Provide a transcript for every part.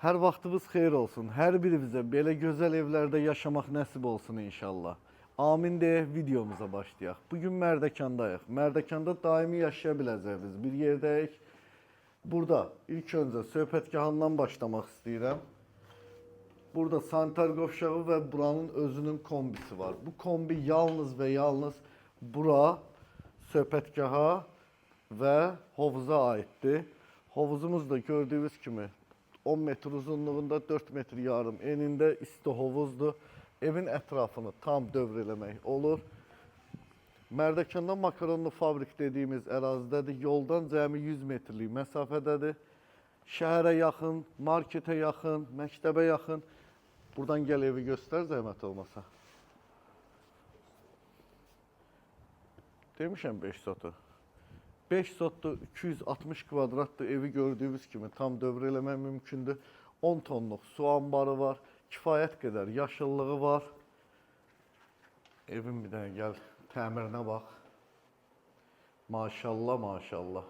Hər vaxtınız xeyir olsun. Hər birimizə belə gözəl evlərdə yaşamaq nəsib olsun inşallah. Amin deyə videomuza başlayaq. Bugün Mərdəkandayıq. Mərdəkanda daimi yaşaya biləcəyimiz bir yerdəyik. Burada ilk öncə söhbətgahından başlamaq istəyirəm. Burada sanitar qovşağı və buranın özünün kombisi var. Bu kombi yalnız və yalnız bura, söhbətgaha və hovuza aiddir. Hovuzumuz da gördüyünüz kimi 10 metr uzunluğunda, 4 metr yarım enində isti hovuzdur. Evin ətrafını tam dövr eləmək olur. Mərdəkanda makaronlu fabrik dediyimiz ərazidədir. Yoldan cəmi 100 metrlik məsafədədir. Şəhərə yaxın, marketə yaxın, məktəbə yaxın. Buradan gəl evi göstər zəhmət olmasa. Demişəm 5 sotu. 5 sotlu 260 kvadratlı evi gördüyünüz kimi tam dövr eləmək mümkündür. 10 tonluq su ambarı var. Kifayət qədər yaşıllığı var. Evin bir dənə gəl təmirinə bax. Maşallah, maşallah.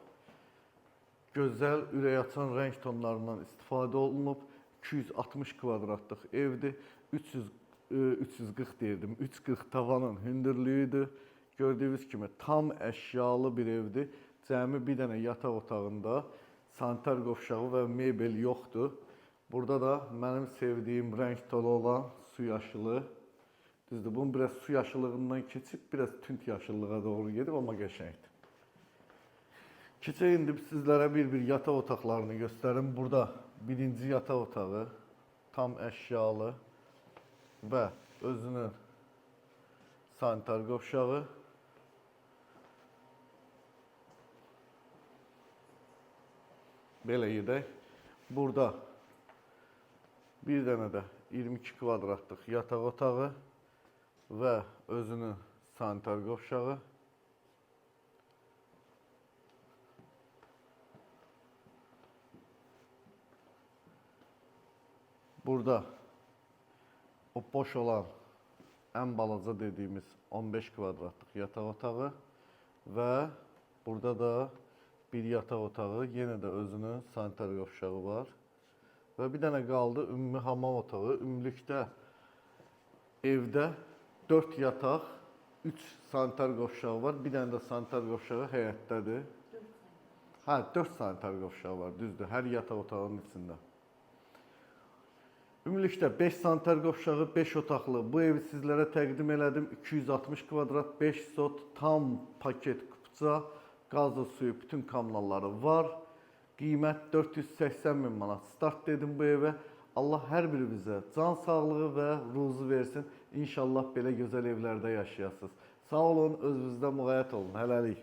Gözəl, ürək açan rəng tonlarından istifadə olunub. 260 kvadratlıq evdir. 340 deyirdim. 340 tavanın hündürlüyüdür. Gördüyünüz kimi tam əşyalı bir evdir. Cəmi bir dənə yataq otağında sanitar qovşağı və mebel yoxdur. Burada da mənim sevdiyim rəng tonu olan su yaşılı. Düzdür, bunun biraz su yaşıllığından keçib, biraz tünd yaşıllığa doğru gedib, amma qəşəngdir. Keçək indi sizlərə bir yataq otaqlarını göstərim. Burada birinci yataq otağı tam əşyalı və özünün sanitar qovşağı. Belə gedək. Burada bir dənə də 22 kvadratlıq yataq otağı və özünün sanitar qovşağı. Burada o boş olan ən balaca dediyimiz 15 kvadratlıq yataq otağı və burada da bir yataq otağı, yenə də özünün sanitar qovşağı var. Və bir dənə qaldı ümumi hamam otağı. Ümumilikdə evdə 4 yataq, 3 sanitar qovşağı var. Bir dənə də sanitar qovşağı həyətdədir. 4 sanitar qovşağı var, düzdür, hər yataq otağının içində. Ümumilikdə 5 sanitar qovşağı, 5 otaqlı bu evi sizlərə təqdim elədim. 260 kvadrat, 5 sot, tam paket kupça. Qazlı suyu, bütün kanalları var. Qiymət 480 min manat. Start dedim bu evə. Allah hər birimizə can sağlığı və ruzu versin. İnşallah belə gözəl evlərdə yaşayasınız. Sağ olun, özünüzdə müğayət olun. Hələlik.